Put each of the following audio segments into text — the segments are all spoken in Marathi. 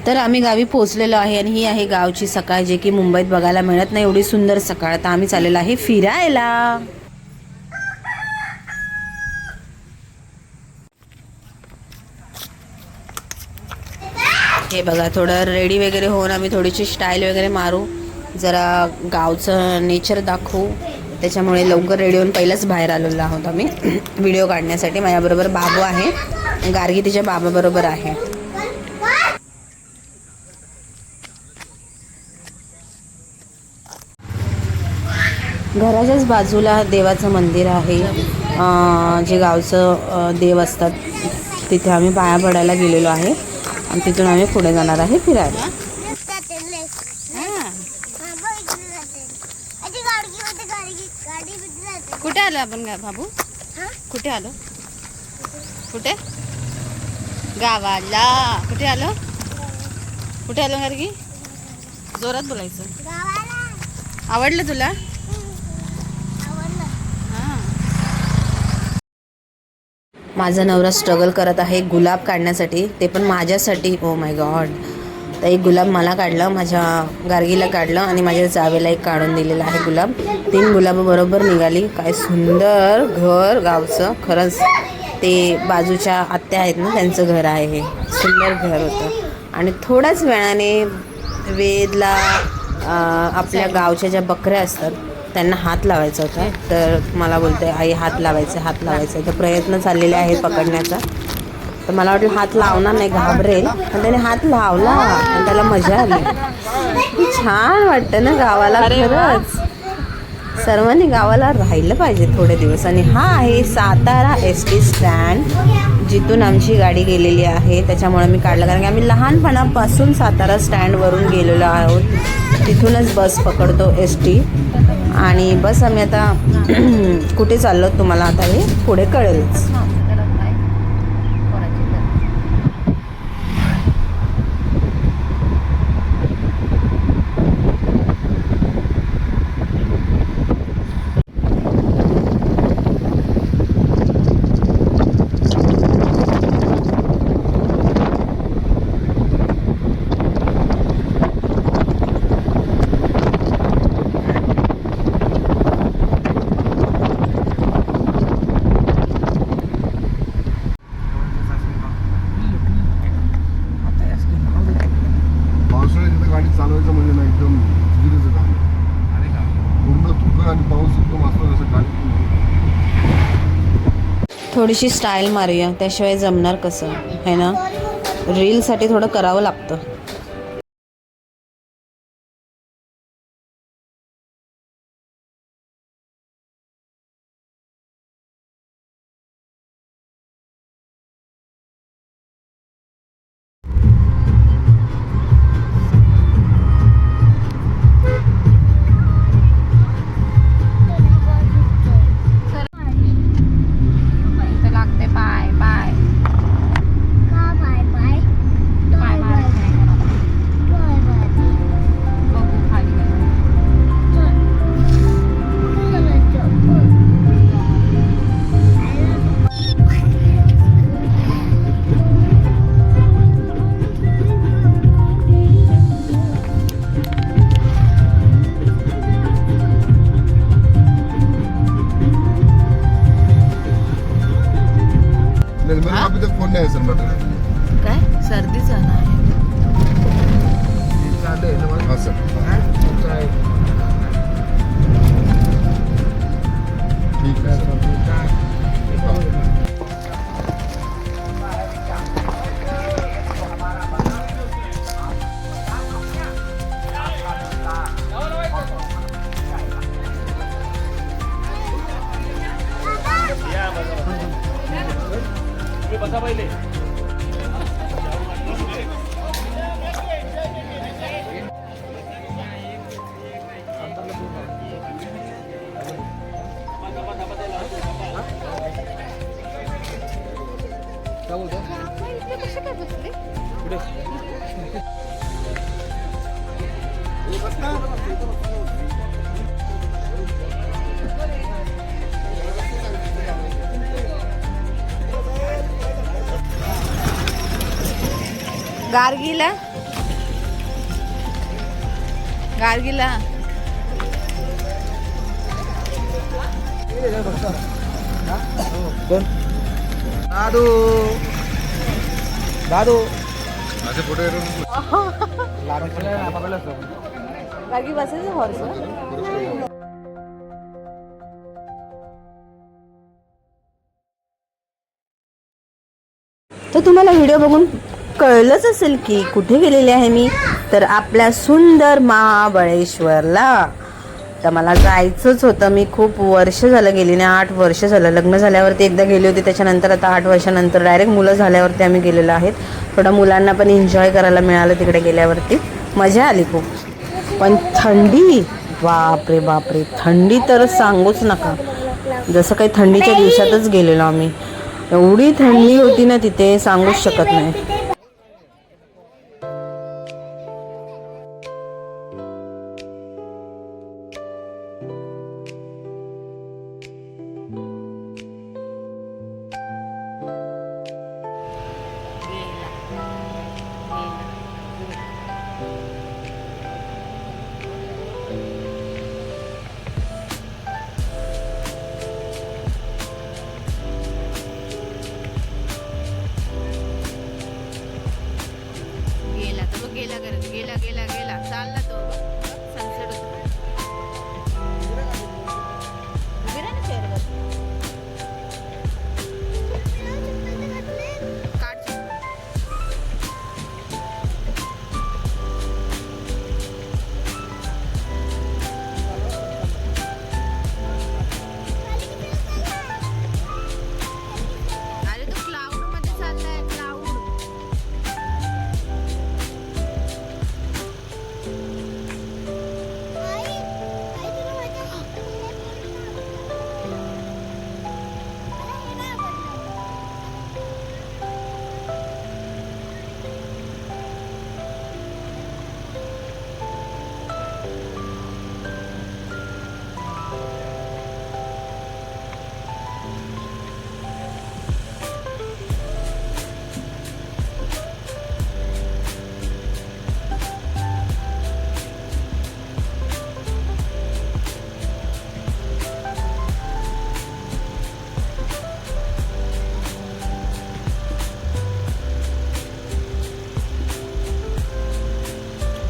तर आम्ही गावी पोहोचलेलो आहे आणि ही आहे गावची सकाळ, जे की मुंबईत बघायला मिळत नाही एवढी सुंदर सकाळ. तर आम्ही चाललेलो आहे फिरायला. हे बघा, थोडं रेडी वगैरे होऊन आम्ही थोडीशी स्टाईल वगैरे मारू, जरा गावचं नेचर दाखवू. त्याच्यामुळे लवकर रेडी होऊन पहिलंच बाहेर आलेलो आहोत आम्ही व्हिडिओ काढण्यासाठी. माझ्याबरोबर बाबू आहे, गार्गी तिच्या बाबाबरोबर आहे. घराच्याच बाजूला देवाचं मंदिर आहे, जे गावचं देव असतात तिथे आम्ही पाया पडायला गेलेलो आहे आणि तिथून आम्ही पुढे जाणार आहे फिरायला. कुठे आलो आपण बाबू? कुठे आलो? कुठे? गावाला. कुठे आलो? कुठे आलो गार्गी? जोरात बोलायचं. आवडलं तुला? माझा नवरा स्ट्रगल करत आहे गुलाब काढण्यासाठी, ते पण माझ्यासाठी. Oh my God. तर एक गुलाब मला काढलं, माझ्या गार्गीला काढलं आणि माझ्या जावेला एक काढून दिलेला आहे गुलाब. 3 गुलाबं बरोबर निघाली. काय सुंदर घर गावचं. खरंच ते बाजूच्या आत्या आहेत ना, त्यांचं घर आहे. हे सुंदर घर होतं. आणि थोड्याच वेळाने वेदला आपल्या गावच्या ज्या बकऱ्या असतात त्यांना हात लावायचा होता. तर मला बोलते, आई हात लावायचं. तर प्रयत्न चाललेले आहेत पकडण्याचा. तर मला वाटलं हात लावणार नाही, घाबरेल, पण त्याने हात लावला आणि त्याला मजा आली. छान वाटतं ना गावाला. खरंच सर्वांनी गावाला राहिलं पाहिजे थोडे दिवस. आणि हा आहे सातारा SD स्टँड, जिथून आमची गाडी गेलेली आहे. त्याच्यामुळे मी काढलं, कारण की आम्ही लहानपणापासून सातारा स्टँडवरून गेलेलो आहोत. तिथूनच बस पकडतो SD. आणि बस आम्ही आता कुठे चाललो तुम्हाला आता हे पुढे कळेलच. चालवायचं म्हणजे ना एकदम जिगरीचं काम. पूर्ण धुकं आणि पाऊस एकदम असला जसं गाडी. थोडीशी स्टाईल मारूया, त्याशिवाय जमणार कसं आहे ना. रीलसाठी थोडं करावं लागतं. गार्गीला गार्गीला दादू दादू माझे फोटो येतो गार्गी बसायचं हॉर्स. तर तुम्हाला व्हिडिओ बघून कळलंच असेल की कुठे गेलेले आहे मी, तर आपल्या सुंदर महाबळेश्वरला. तर मला जायचंच होतं. मी खूप वर्ष झालं गेली नाही, 8 वर्ष झालं. लग्न झाल्यावरती एकदा गेली होती, त्याच्यानंतर आता 8 वर्षानंतर डायरेक्ट मुलं झाल्यावरती आम्ही गेलेलो आहेत. थोडं मुलांना पण एन्जॉय करायला मिळालं तिकडे गेल्यावरती, मजा आली खूप. पण थंडी, बापरे बापरे, थंडी तर सांगूच नका. जसं काही थंडीच्या दिवसातच गेलेलो आम्ही. एवढी थंडी होती ना तिथे, सांगूच शकत नाही. गेला तो गेला करत गेला गेला गेला चालला तो. सनसेट होतो. उभी राहा ना चेअरवर. काढ चप्पल. अरे तो क्लाउड मध्ये चाललाय. क्लाउड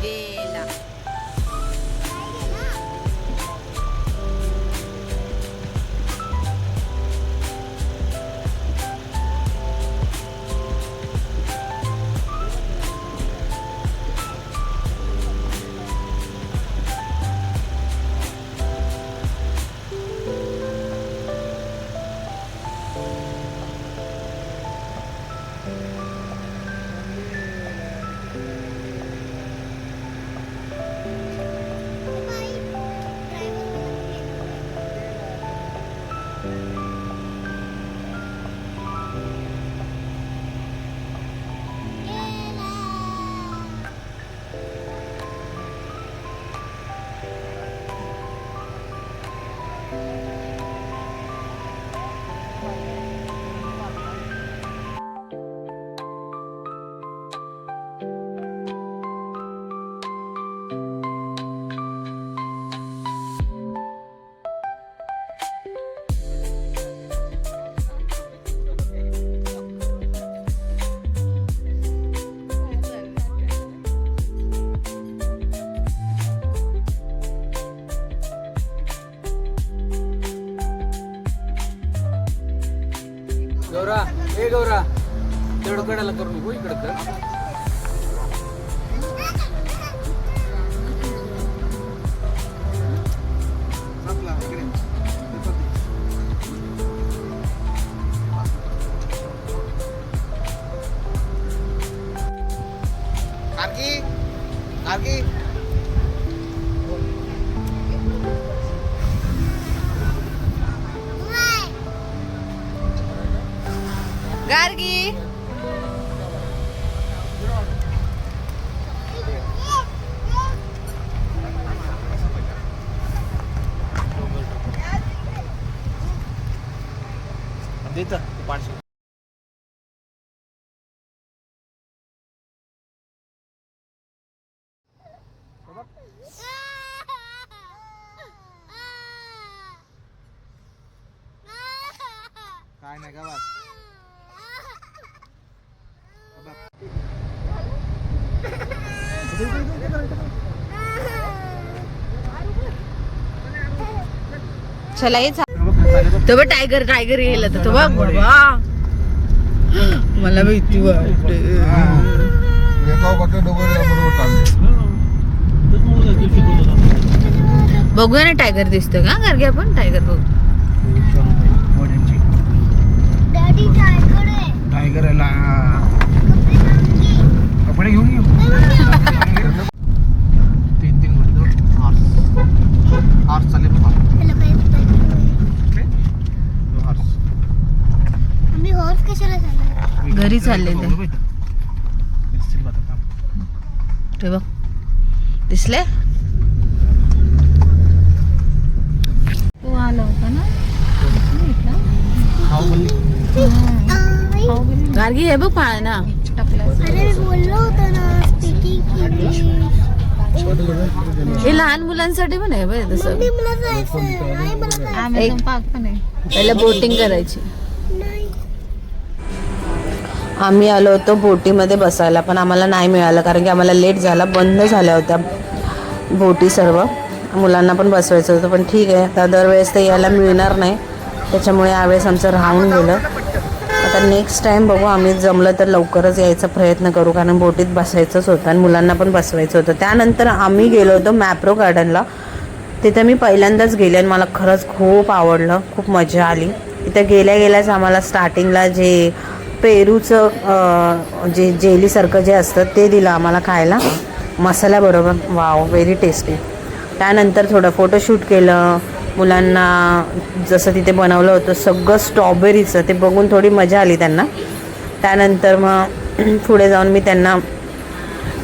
गेला. गौरा ए गौरा तेवढं कडायला करू नको इकडं कर. गार्गी देतं 500. चला ये तो बघ टायगर टायगर येईल आता तो बघ बाबा मला भीती वाटते. बघूया ना टायगर दिसतो का गार्गी आपण टायगर बघू. टायगर कपडे घेऊन येऊ. 3 हॉर्स चालेल घरी चालले ते बघ दिसले. तू आला होता ना गार्गी हे बघ पाळ ना हे लहान मुलांसाठी पण आहे बघ तसं. Amazon पार्क पण आहे. पहिला बोटिंग करायची. आम्ही आलो होतो बोटीमध्ये बसायला पण आम्हाला नाही मिळालं कारण की आम्हाला लेट झाला. बंद झाल्या होत्या बोटी सर्व. मुलांना पण बसवायचं होतं पण ठीक आहे आता दरवेळेस ते यायला मिळणार नाही त्याच्यामुळे यावेळेस आमचं राहून गेलं. आता नेक्स्ट टाईम बघू आम्ही जमलं तर लवकरच यायचा प्रयत्न करू कारण बोटीत बसायचंच होतं आणि मुलांना पण बसवायचं होतं. त्यानंतर आम्ही गेलो होतो मॅप्रो गार्डनला. तिथे मी पहिल्यांदाच गेले आणि मला खरंच खूप आवडलं. खूप मजा आली. तिथे गेल्याच आम्हाला स्टार्टिंगला जे पेरूचं जे जेलीसारखं जे असतं ते दिलं आम्हाला खायला मसाल्याबरोबर. Wow very tasty. त्यानंतर थोडं फोटोशूट केलं. मुलांना जसं तिथे बनवलं होतं सगळं स्ट्रॉबेरीचं ते बघून थोडी मजा आली त्यांना. त्यानंतर मग पुढे जाऊन मी त्यांना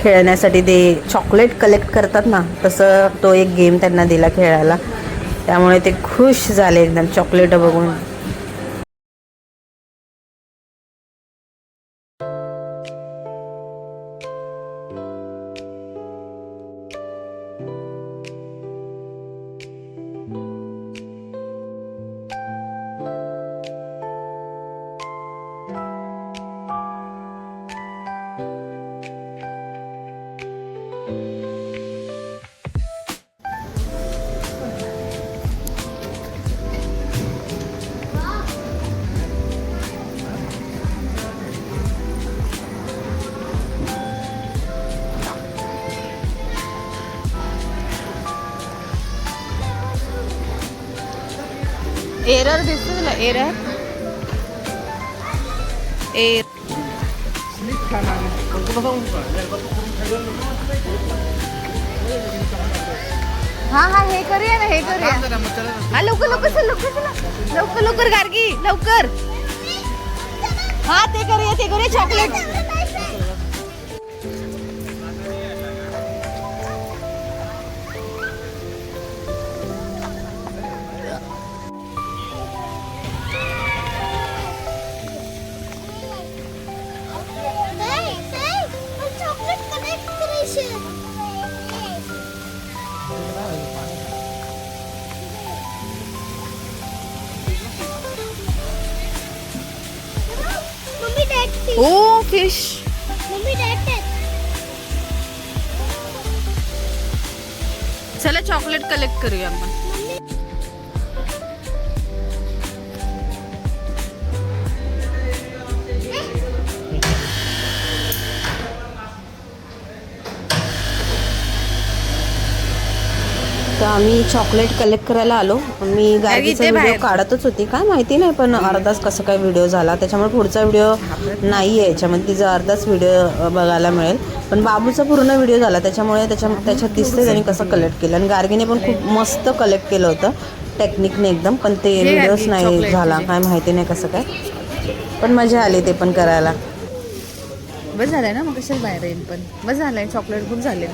खेळण्यासाठी ते चॉकलेट कलेक्ट करतात ना तसं तो एक गेम त्यांना दिला खेळायला. त्यामुळे ते खुश झाले एकदम चॉकलेट बघून. एरर दिसतो तुला एरर हा हे करूया ना हे करूया. हा लवकर लवकर चल लवकर लवकर लवकर गार्गी लवकर. हा ते करूया चॉकलेट. ओ फिश. चला चॉकलेट कलेक्ट करूया आपण. तर आम्ही चॉकलेट कलेक्ट करायला आलो. मी गार्गीचा व्हिडिओ काढतच होती काय माहिती नाही पण अर्धाच कसं काय व्हिडिओ झाला त्याच्यामुळे पुढचा व्हिडिओ नाही आहे याच्यामध्ये. तिचा अर्धाच व्हिडिओ बघायला मिळेल पण बाबूचा पूर्ण व्हिडिओ झाला त्याच्यामुळे त्याच्यात दिसते त्यांनी कसं कलेक्ट केलं. आणि गार्गीने पण खूप मस्त कलेक्ट केलं होतं टेक्निकने एकदम पण ते व्हिडिओच नाही झाला काय माहिती नाही कसं काय पण मजा आली ते पण करायला. बस झालंय ना मग कशाला बाहेर येईल पण बस झालंय चॉकलेट खूप झाले.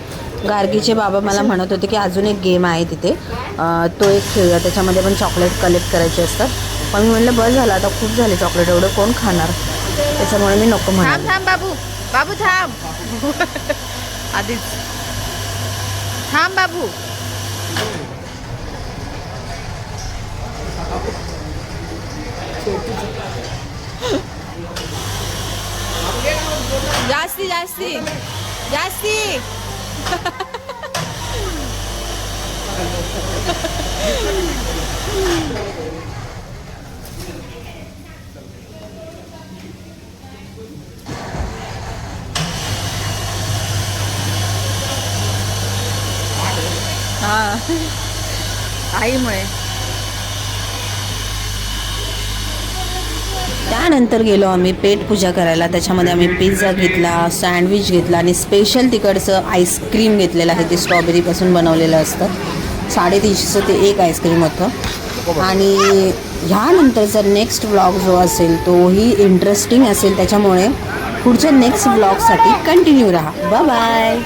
गार्गीचे बाबा मला म्हणत होते की अजून एक गेम आहे तिथे तो एक खेळूया त्याच्यामध्ये पण चॉकलेट कलेक्ट करायचे असतात. पण मी म्हणलं बस झालं आता खूप झाले चॉकलेट एवढं कोण खाणार त्याच्यामुळे मी नको म्हणाले. थांब बाबू बाबू थांब आधीच थांब बाबू. जास्ती जास्ती जास्ती. हा आईमुळे. त्यानंतर गेलो आम्ही पेट पूजा करायला. त्याच्यामध्ये आम्ही पिझ्झा घेतला, सँडविच घेतला आणि स्पेशल तिकडचं आईस्क्रीम घेतलेलं आहे. ते स्ट्रॉबेरीपासून बनवलेलं असतं. 350चं ते एक आईस्क्रीम होतं. आणि ह्यानंतरचा नेक्स्ट व्लॉग जो असेल तोही इंटरेस्टिंग असेल. त्याच्यामुळे पुढच्या नेक्स्ट व्लॉगसाठी कंटिन्यू राहा. Bye bye.